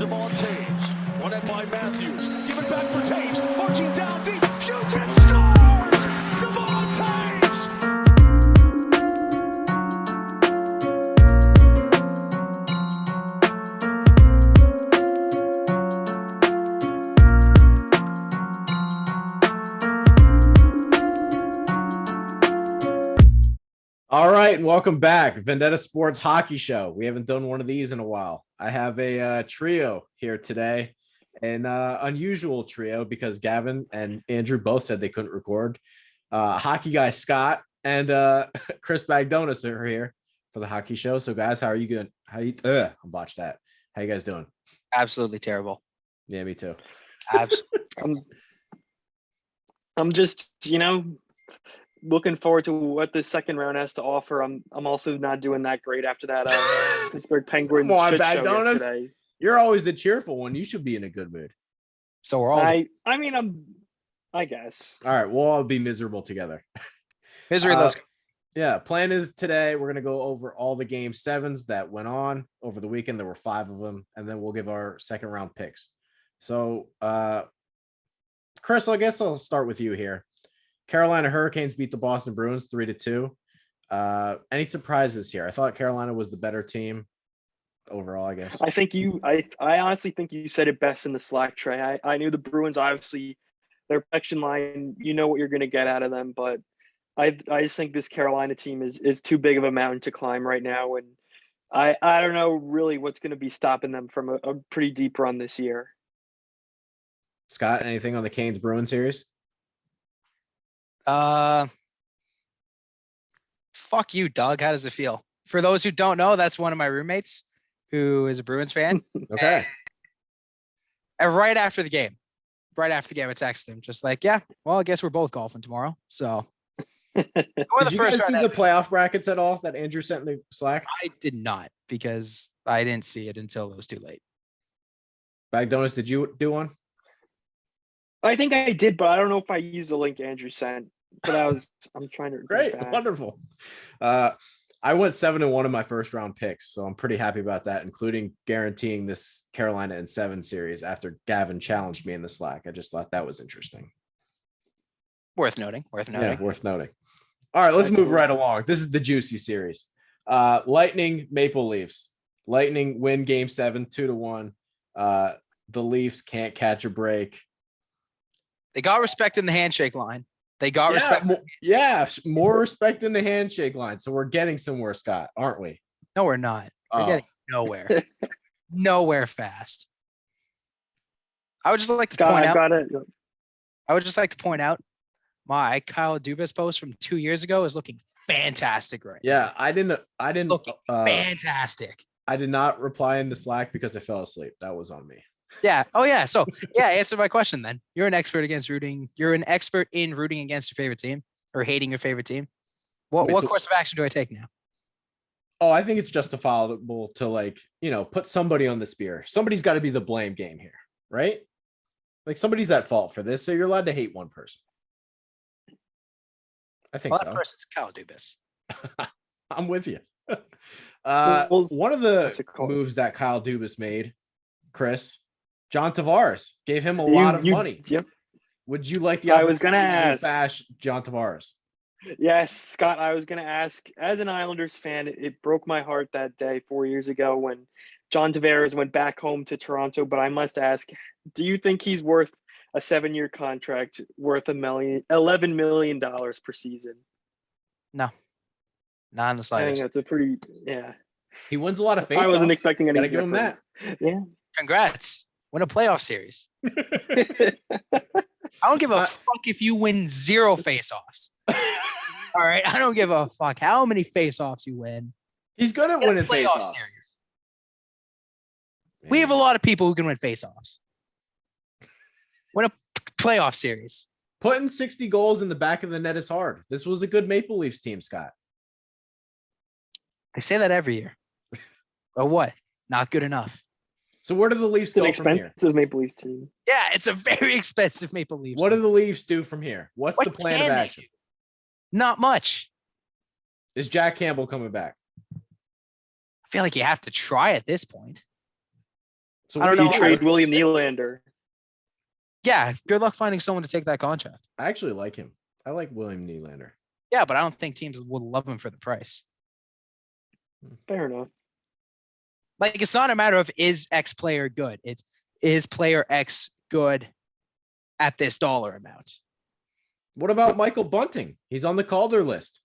the ball, Taves. Run it by Matthews. Give it back for Taves. Marching down deep. Shoots and scores! The ball, Taves! All right, and welcome back. Vendetta Sports Hockey Show. We haven't done one of these in a while. I have a trio here today, an unusual trio because Gavin and Andrew both said they couldn't record. Hockey guy Scott and Chris Bandanas are here for the hockey show. So, guys, how are you doing? I botched that. How you guys doing? Absolutely terrible. Yeah, me too. I'm just, looking forward to what the second round has to offer. I'm also not doing that great after that Pittsburgh Penguins Come on, shit show Bandanas. yesterday. You're always the cheerful one. You should be in a good mood. So we're all I guess. All right, we'll all be miserable together. misery. Yeah, plan is today we're going to go over all the game 7's that went on over the weekend. There were 5 of them, and then we'll give our second round picks. So, Chris, I guess I'll start with you here. Carolina Hurricanes beat the Boston Bruins 3-2. Any surprises here? I thought Carolina was the better team overall, I guess. I honestly think you said it best in the Slack, Trey. I knew the Bruins, obviously, their protection line, you know what you're going to get out of them, but I just think this Carolina team is too big of a mountain to climb right now, and I don't know really what's going to be stopping them from a pretty deep run this year. Scott, anything on the Canes Bruins series? Fuck you, Doug. How does it feel? For those who don't know, that's one of my roommates who is a Bruins fan. Okay. And right after the game, I texted him just like, yeah, well, I guess we're both golfing tomorrow. So Did you guys do the playoff brackets at all that Andrew sent in the Slack? I did not because I didn't see it until it was too late. Bandanas, did you do one? I think I did, but I don't know if I used the link Andrew sent. But I'm trying to. Great, wonderful. I went 7-1 in my first round picks, so I'm pretty happy about that, including guaranteeing this Carolina and 7 series after Gavin challenged me in the Slack. I just thought that was interesting. Worth noting. Yeah, worth noting. All right, let's move right along. This is the juicy series. Lightning, Maple Leafs. Lightning win game 7, 2-1. The Leafs can't catch a break. They got respect in the handshake line. They got respect. More respect in the handshake line. So we're getting somewhere, Scott, aren't we? No, we're not. We're getting nowhere. Nowhere fast. I would just like to point out. I would just like to point out my Kyle Dubas post from 2 years ago is looking fantastic right now. Yeah, I didn't looking fantastic. I did not reply in the Slack because I fell asleep. That was on me. Yeah. Oh, yeah. So, answer my question then. You're an expert You're an expert in rooting against your favorite team or hating your favorite team. What course of action do I take now? Oh, I think it's justifiable to put somebody on the spear. Somebody's got to be the blame game here, right? Like somebody's at fault for this. So you're allowed to hate one person. I think so. That person's Kyle Dubas. I'm with you. One of the moves that Kyle Dubas made, Chris, John Tavares gave him a lot of money. Yep. Would you like the I was going to ask bash John Tavares? Yes, Scott, I was going to ask, as an Islanders fan, it broke my heart that day 4 years ago when John Tavares went back home to Toronto. But I must ask, do you think he's worth a 7-year contract worth $11 million per season? No, not in the slightest. I think that's a pretty, He wins a lot of faceoffs. I wasn't expecting any. Gotta give him that. Yeah. Congrats. Win a playoff series. I don't give a fuck if you win 0 faceoffs. All right. I don't give a fuck how many faceoffs you win. He's good at winning faceoffs. Series. We have a lot of people who can win faceoffs. Win a playoff series. Putting 60 goals in the back of the net is hard. This was a good Maple Leafs team, Scott. They say that every year. But what? Not good enough. So where do the Leafs go from here? It's an expensive Maple Leafs team. Yeah, it's a very expensive Maple Leafs What team. do the Leafs do from here? What's the plan of action? Not much. Is Jack Campbell coming back? I feel like you have to try at this point. So I don't Do you know. trade William Nylander? Yeah, good luck finding someone to take that contract. I actually like him. I like William Nylander. Yeah, but I don't think teams would love him for the price. Fair enough. Like, it's not a matter of is X player good. It's is player X good at this dollar amount. What about Michael Bunting? He's on the Calder list.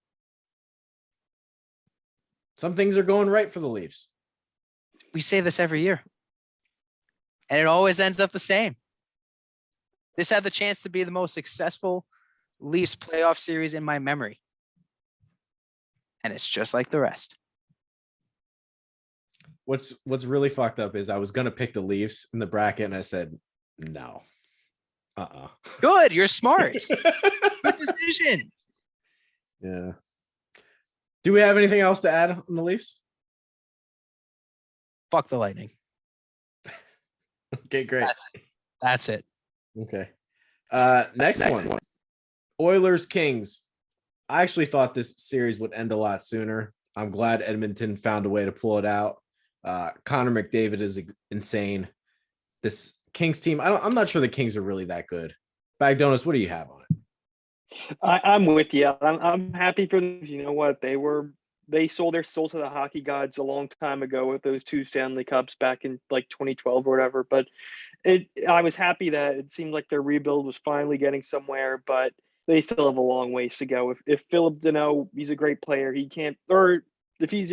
Some things are going right for the Leafs. We say this every year. And it always ends up the same. This had the chance to be the most successful Leafs playoff series in my memory. And it's just like the rest. What's really fucked up is I was gonna pick the Leafs in the bracket and I said no. Good, you're smart. Good decision. Yeah. Do we have anything else to add on the Leafs? Fuck the Lightning. Okay, great. That's it. Okay. Next one. Oilers Kings. I actually thought this series would end a lot sooner. I'm glad Edmonton found a way to pull it out. Connor McDavid is insane. This Kings team, I'm not sure the Kings are really that good. Bagdonis, what do you have on it? I'm with you. I'm happy for them. You know what? They sold their soul to the hockey gods a long time ago with those 2 Stanley Cups back in like 2012 or whatever. But I was happy that it seemed like their rebuild was finally getting somewhere, but they still have a long ways to go. If Philip Deneau, he's a great player, he can't, or if he's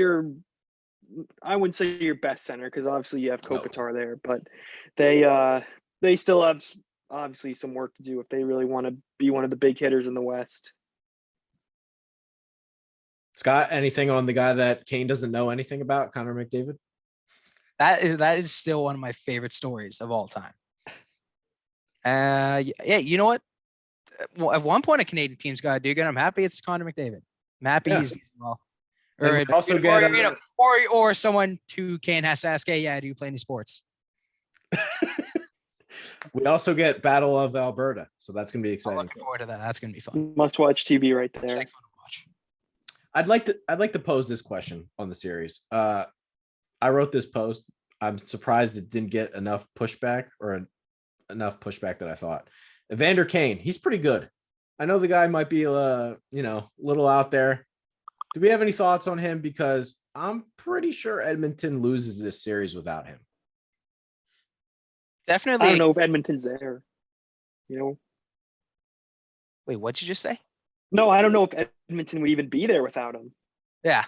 I wouldn't say your best center because obviously you have Kopitar there, but they still have obviously some work to do if they really want to be one of the big hitters in the West. Scott, anything on the guy that Kane doesn't know anything about, Connor McDavid? That is still one of my favorite stories of all time. Yeah, you know what? Well, at one point a Canadian team's got to do good. I'm happy it's Connor McDavid. I'm happy he's doing well. Or someone who Kane has to ask, hey, yeah, do you play any sports? We also get Battle of Alberta, so that's gonna be exciting. I'm looking forward to that. That's gonna be fun. Must watch TV right there. I'd like to pose this question on the series. I wrote this post. I'm surprised it didn't get enough pushback that I thought. Evander Kane, he's pretty good. I know the guy might be a little out there. Do we have any thoughts on him? Because I'm pretty sure Edmonton loses this series without him. Definitely. I don't know if Edmonton's there. Wait, what'd you just say? No, I don't know if Edmonton would even be there without him. Yeah.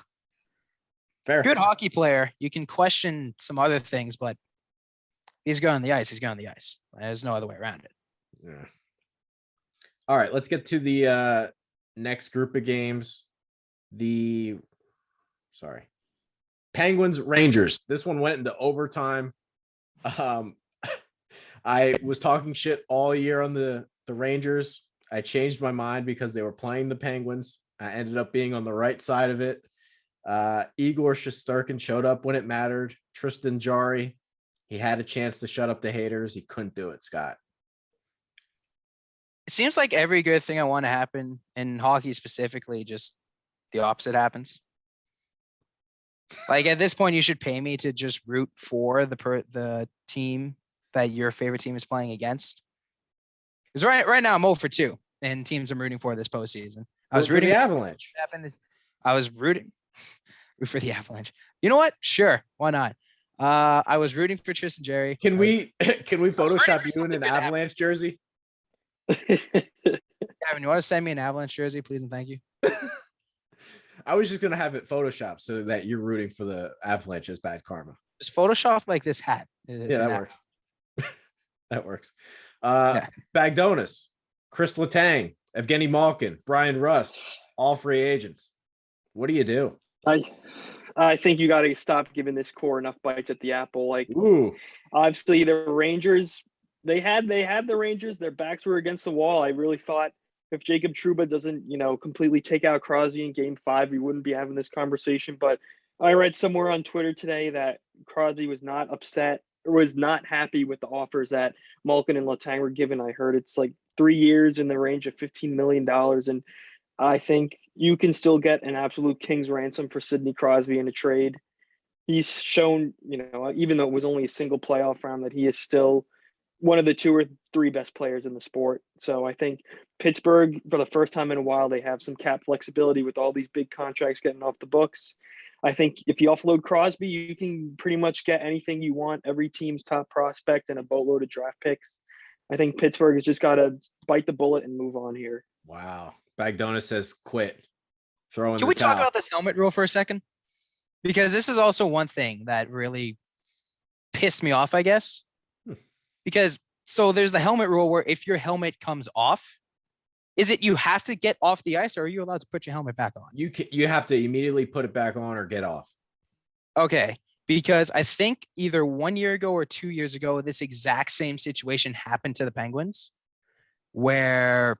Fair. Good hockey player. You can question some other things, but he's going on the ice. He's going on the ice. There's no other way around it. Yeah. All right, let's get to the next group of games. Penguins Rangers. This one went into overtime. I was talking shit all year on the Rangers. I changed my mind because they were playing the Penguins. I ended up being on the right side of it. Igor Shesterkin showed up when it mattered. Tristan Jarry, he had a chance to shut up the haters. He couldn't do it, Scott. It seems like every good thing I want to happen in hockey specifically, just the opposite happens. Like at this point, you should pay me to just root for the team that your favorite team is playing against. Because right now I'm 0 for 2 and teams I'm rooting for this postseason. I was rooting for the Avalanche. I was rooting for the Avalanche. You know what? Sure, why not? I was rooting for Tristan Jarry. Can we Photoshop you in an Avalanche jersey? Gavin, you want to send me an Avalanche jersey, please and thank you? I was just gonna have it Photoshop so that you're rooting for the Avalanche as bad karma. Just Photoshop like this hat. That works. That works. Bagdonis, Chris Letang, Evgeny Malkin, Brian Rust, all free agents. What do you do? I think you got to stop giving this core enough bites at the apple. Like, obviously the Rangers, they had the Rangers. Their backs were against the wall. I really thought if Jacob Trouba doesn't, completely take out Crosby in Game 5, we wouldn't be having this conversation. But I read somewhere on Twitter today that Crosby was not upset or was not happy with the offers that Malkin and Letang were given. I heard it's like 3 years in the range of $15 million. And I think you can still get an absolute king's ransom for Sidney Crosby in a trade. he's shown, even though it was only a single playoff round, that he is still one of the 2 or 3 best players in the sport. So I think Pittsburgh, for the first time in a while, they have some cap flexibility with all these big contracts getting off the books. I think if you offload Crosby, you can pretty much get anything you want, every team's top prospect and a boatload of draft picks. I think Pittsburgh has just got to bite the bullet and move on here. Wow. Bagdonis says quit. Can we talk about this helmet rule for a second? Because this is also one thing that really pissed me off, I guess. Because so there's the helmet rule where if your helmet comes off, is it you have to get off the ice, or are you allowed to put your helmet back on? You have to immediately put it back on or get off. Okay. Because I think either 1 year ago or 2 years ago, this exact same situation happened to the Penguins, where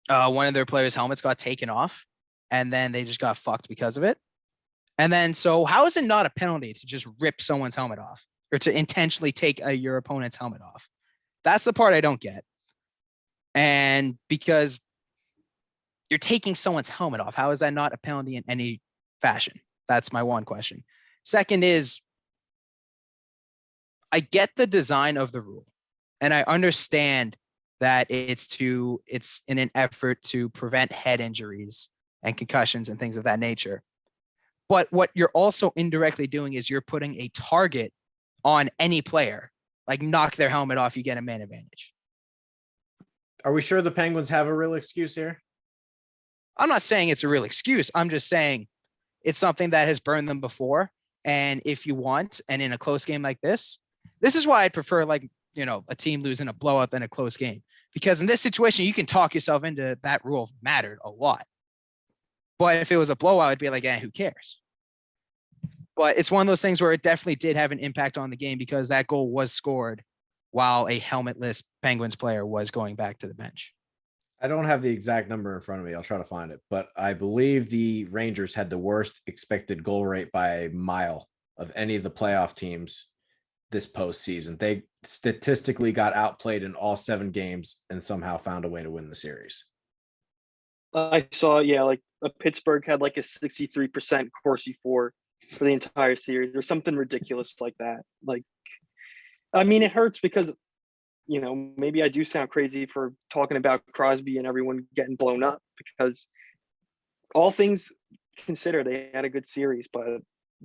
one of their players' helmets got taken off, and then they just got fucked because of it. And then, so how is it not a penalty to just rip someone's helmet off or to intentionally take your opponent's helmet off? That's the part I don't get. And because you're taking someone's helmet off, how is that not a penalty in any fashion? That's my one question. Second is, I get the design of the rule, and I understand that it's in an effort to prevent head injuries and concussions and things of that nature. But what you're also indirectly doing is you're putting a target on any player, like knock their helmet off, you get a man advantage. Are we sure the Penguins have a real excuse here? I'm not saying it's a real excuse. I'm just saying it's something that has burned them before. And if you want, and in a close game like this is why I'd prefer a team losing a blowout than a close game. Because in this situation, you can talk yourself into that rule mattered a lot. But if it was a blowout, it'd be like, who cares? But it's one of those things where it definitely did have an impact on the game because that goal was scored while a helmetless Penguins player was going back to the bench. I don't have the exact number in front of me. I'll try to find it. But I believe the Rangers had the worst expected goal rate by a mile of any of the playoff teams this postseason. They statistically got outplayed in all 7 games and somehow found a way to win the series. I saw, Pittsburgh had like a 63% Corsi for the entire series or something ridiculous like that. It hurts because, maybe I do sound crazy for talking about Crosby and everyone getting blown up because all things considered, they had a good series, but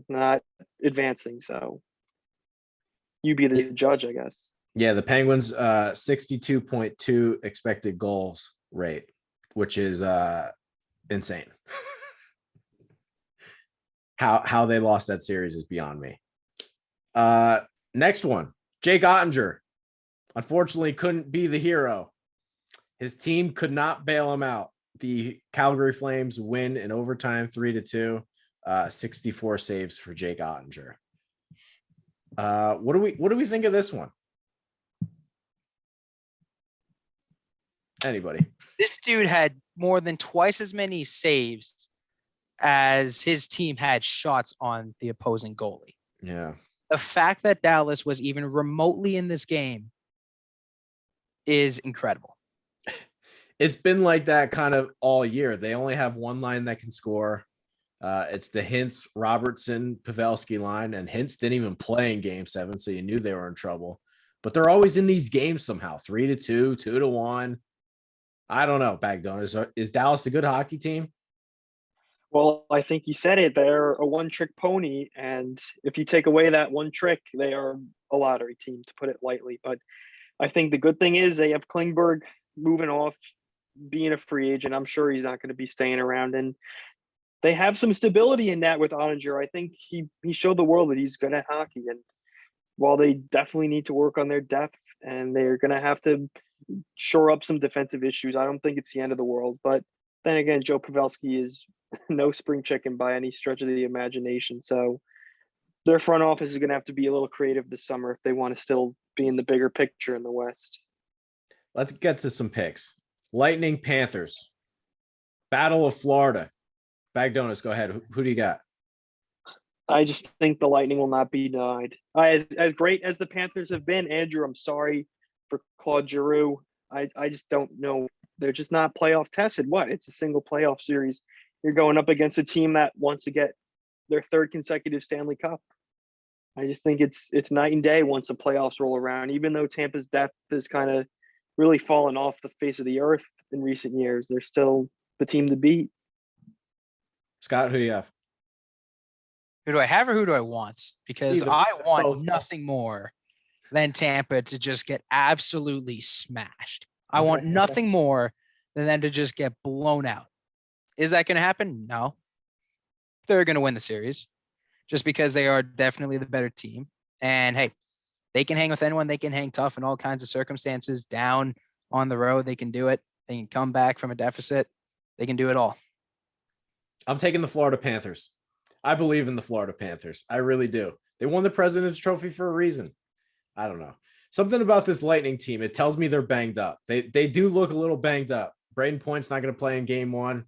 not advancing. So you be the judge, I guess. Yeah, the Penguins 62.2 expected goals rate, which is insane. How they lost that series is beyond me. Next one, Jake Ottinger. Unfortunately, couldn't be the hero. His team could not bail him out. The Calgary Flames win in overtime 3-2. 64 saves for Jake Ottinger. What do we think of this one? Anybody? This dude had more than twice as many saves as his team had shots on the opposing goalie. Yeah. The fact that Dallas was even remotely in this game is incredible. It's been like that kind of all year. They only have one line that can score. It's the Hintz, Robertson, Pavelski line, and Hintz didn't even play in Game 7, so you knew they were in trouble. But they're always in these games somehow, 3-2, 2-1. I don't know, Bagdonas. Is Dallas a good hockey team? Well, I think you said it. They're a one-trick pony, and if you take away that one trick, they are a lottery team, to put it lightly. But I think the good thing is they have Klingberg moving off, being a free agent. I'm sure he's not going to be staying around, and they have some stability in that with Ottinger. I think he showed the world that he's good at hockey, and while they definitely need to work on their depth and they're going to have to shore up some defensive issues, I don't think it's the end of the world. But then again, Joe Pavelski is no spring chicken by any stretch of the imagination. So their front office is going to have to be a little creative this summer if they want to still be in the bigger picture in the West. Let's get to some picks. Lightning, Panthers. Battle of Florida. Bagdonas, go ahead. Who do you got? I just think the Lightning will not be denied. As great as the Panthers have been, Andrew, I'm sorry for Claude Giroux. I just don't know. They're just not playoff tested. What? It's a single playoff series. You're going up against a team that wants to get their third consecutive Stanley Cup. I just think it's night and day once the playoffs roll around. Even though Tampa's depth has kind of really fallen off the face of the earth in recent years, they're still the team to beat. Scott, who do you have? Who do I have or who do I want? Because Either. I want Both. nothing more than Tampa to just get absolutely smashed. I want nothing more than them to just get blown out. Is that going to happen? No. They're going to win the series just because they are definitely the better team. And hey, they can hang with anyone. They can hang tough in all kinds of circumstances. Down on the road, they can do it. They can come back from a deficit. They can do it all. I'm taking the Florida Panthers. I believe in the Florida Panthers. I really do. They won the President's Trophy for a reason. I don't know. Something about this Lightning team, it tells me they're banged up. They do look a little banged up. Braden Point's not going to play in game one.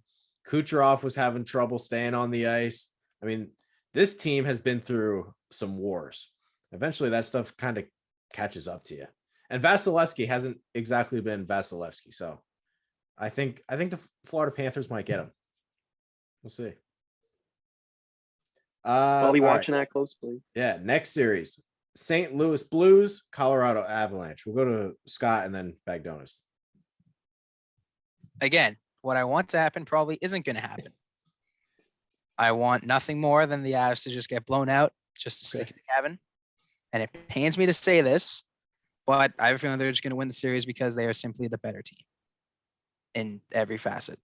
Kucherov was having trouble staying on the ice. I mean, this team has been through some wars. Eventually, that stuff kind of catches up to you. And Vasilevsky hasn't exactly been Vasilevsky. So I think the Florida Panthers might get him. We'll see. I'll be watching that closely. Yeah, next series. St. Louis Blues, Colorado Avalanche. We'll go to Scott and then Bagdonis. Again, what I want to happen probably isn't going to happen. I want nothing more than the Avs to just get blown out, just to stick in the cabin. And it pains me to say this, but I have a feeling they're just going to win the series because they are simply the better team in every facet.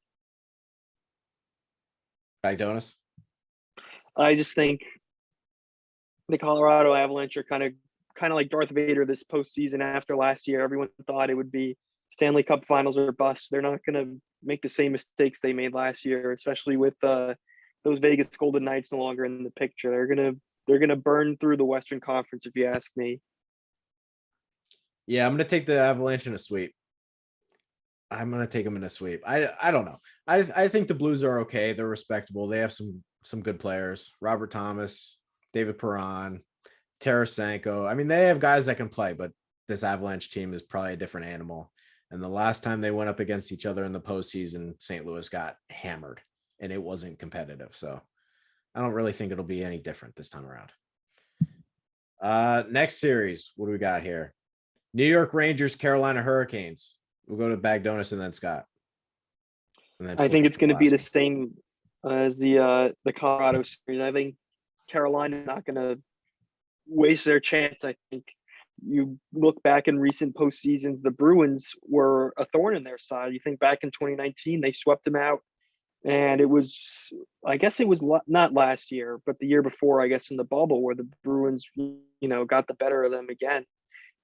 Bagdonis? I just think the Colorado Avalanche are kind of like Darth Vader this postseason after last year. Everyone thought it would be Stanley Cup Finals or bust. They're not going to make the same mistakes they made last year, especially with those Vegas Golden Knights no longer in the picture. They're gonna burn through the Western Conference, if you ask me. Yeah, I'm gonna take the Avalanche in a sweep. I'm gonna take them in a sweep. I don't know. I think the Blues are okay. They're respectable. They have some good players. Robert Thomas, David Perron, Tarasenko. I mean, they have guys that can play, but this Avalanche team is probably a different animal. And the last time they went up against each other in the postseason, St. Louis got hammered and it wasn't competitive. So I don't really think it'll be any different this time around. Next series, what do we got here? New York Rangers, Carolina Hurricanes. We'll go to Bagdonis and then Scott. And then I think it's going to be the same as the Colorado series. I think Carolina's not going to waste their chance. I think you look back in recent postseasons, the Bruins were a thorn in their side. You think back in 2019, they swept them out. And I guess it was not last year, but the year before, I guess in the bubble where the Bruins, got the better of them again.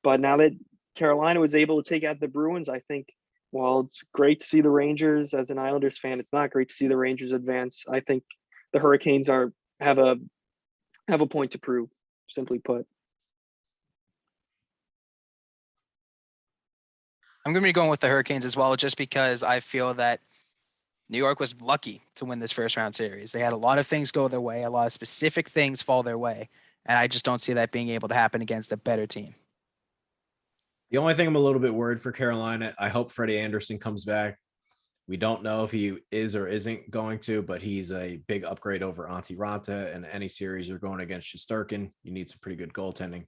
But now that Carolina was able to take out the Bruins, I think, while it's great to see the Rangers as an Islanders fan, it's not great to see the Rangers advance. I think the Hurricanes have a point to prove, simply put. I'm going to be going with the Hurricanes as well, just because I feel that New York was lucky to win this first round series. They had a lot of things go their way, a lot of specific things fall their way, and I just don't see that being able to happen against a better team. The only thing I'm a little bit worried for Carolina, I hope Freddie Anderson comes back. We don't know if he is or isn't going to, but he's a big upgrade over Antti Ranta. And any series you're going against Shesterkin, you need some pretty good goaltending.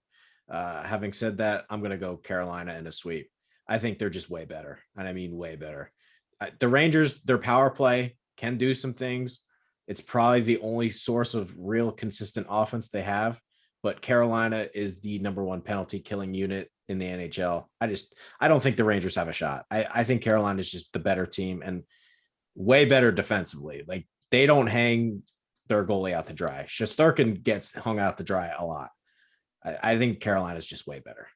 Having said that, I'm going to go Carolina in a sweep. I think they're just way better. And I mean way better. The Rangers, their power play can do some things. It's probably the only source of real consistent offense they have. But Carolina is the number one penalty killing unit in the NHL. I don't think the Rangers have a shot. I think Carolina is just the better team and way better defensively. Like, they don't hang their goalie out to dry. Shesterkin gets hung out to dry a lot. I think Carolina is just way better.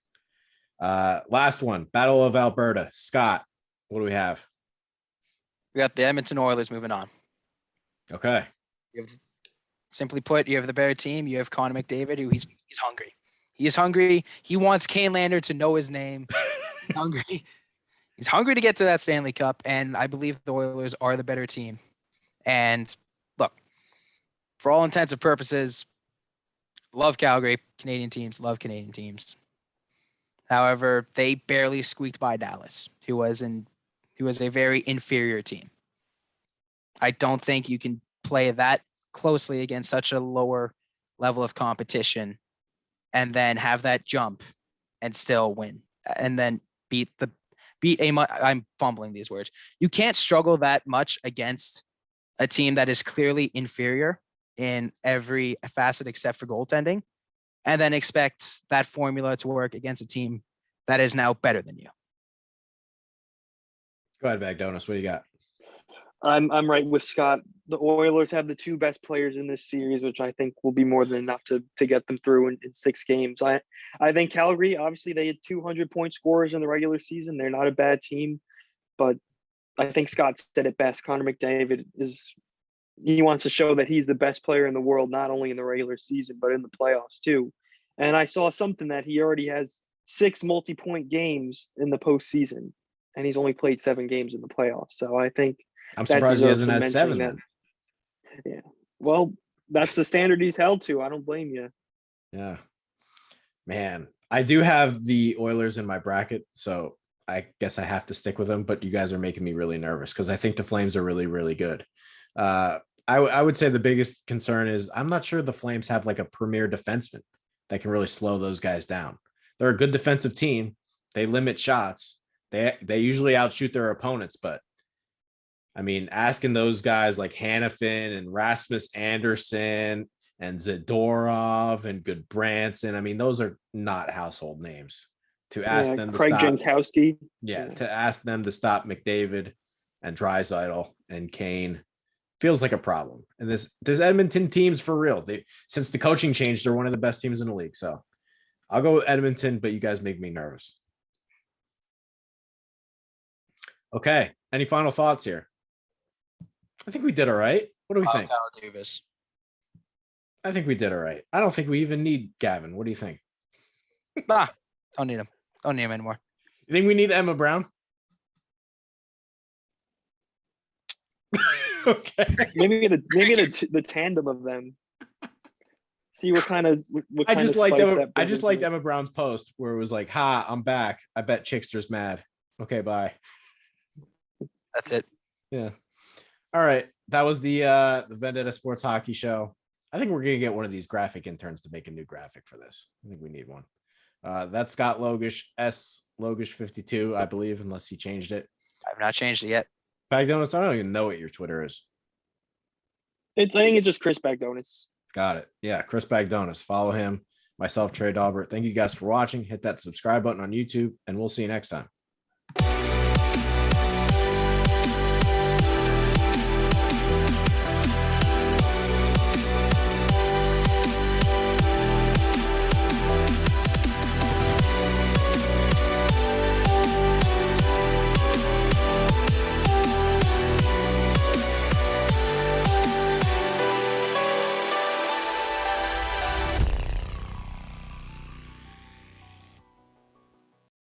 Last one, Battle of Alberta. Scott, what do we have? We got the Edmonton Oilers moving on. Okay. Simply put, you have the better team. You have Connor McDavid, who he's hungry. He's hungry. He wants Kane Lander to know his name. Hungry. He's hungry to get to that Stanley Cup, and I believe the Oilers are the better team. And look, for all intents and purposes, love Calgary. Canadian teams love Canadian teams. However, they barely squeaked by Dallas, who was a very inferior team. I don't think you can play that closely against such a lower level of competition and then have that jump and still win and then I'm fumbling these words. You can't struggle that much against a team that is clearly inferior in every facet except for goaltending, and then expect that formula to work against a team that is now better than you. Go ahead, Bagdonis. What do you got? I'm right with Scott. The Oilers have the 2 best players in this series, which I think will be more than enough to get them through in 6 games. I think Calgary, obviously, they had 200-point scorers in the regular season. They're not a bad team, but I think Scott said it best. Connor McDavid he wants to show that he's the best player in the world, not only in the regular season, but in the playoffs too. And I saw something that he already has 6 multi-point games in the postseason, and he's only played 7 games in the playoffs. So I think I'm surprised he hasn't had 7 then. Yeah. Well, that's the standard he's held to. I don't blame you. Yeah. Man, I do have the Oilers in my bracket, so I guess I have to stick with them, but you guys are making me really nervous because I think the Flames are really, really good. I would say the biggest concern is I'm not sure the Flames have like a premier defenseman that can really slow those guys down. They're a good defensive team. They limit shots. They usually outshoot their opponents, but I mean, asking those guys like Hannafin and Rasmus Anderson and Zadorov and Goodbranson, I mean, those are not household names. To ask them Craig to stop, Jankowski. to ask them to stop McDavid and Draisaitl and Kane feels like a problem. And this Edmonton team's for real. Since the coaching changed, they're one of the best teams in the league. So I'll go with Edmonton, but you guys make me nervous. Okay. Any final thoughts here? I think we did all right. What do we think? I think we did all right. I don't think we even need Gavin. What do you think? Nah, don't need him. Don't need him anymore. You think we need Emma Brown? Okay. Maybe the tandem of them. See what kind of I just liked Emma Brown's post where it was like, "Ha, I'm back. I bet Chickster's mad." Okay, bye. That's it. Yeah. All right. That was the Vendetta Sports Hockey Show. I think we're gonna get one of these graphic interns to make a new graphic for this. I think we need one. That's Scott Logush, Logush 52, I believe, unless he changed it. I've not changed it yet. Bagdonis, I don't even know what your Twitter is. I think it's just Chris Bandanas. Got it. Yeah, Chris Bagdonis. Follow him. Myself, Trey Daubert. Thank you guys for watching. Hit that subscribe button on YouTube, and we'll see you next time.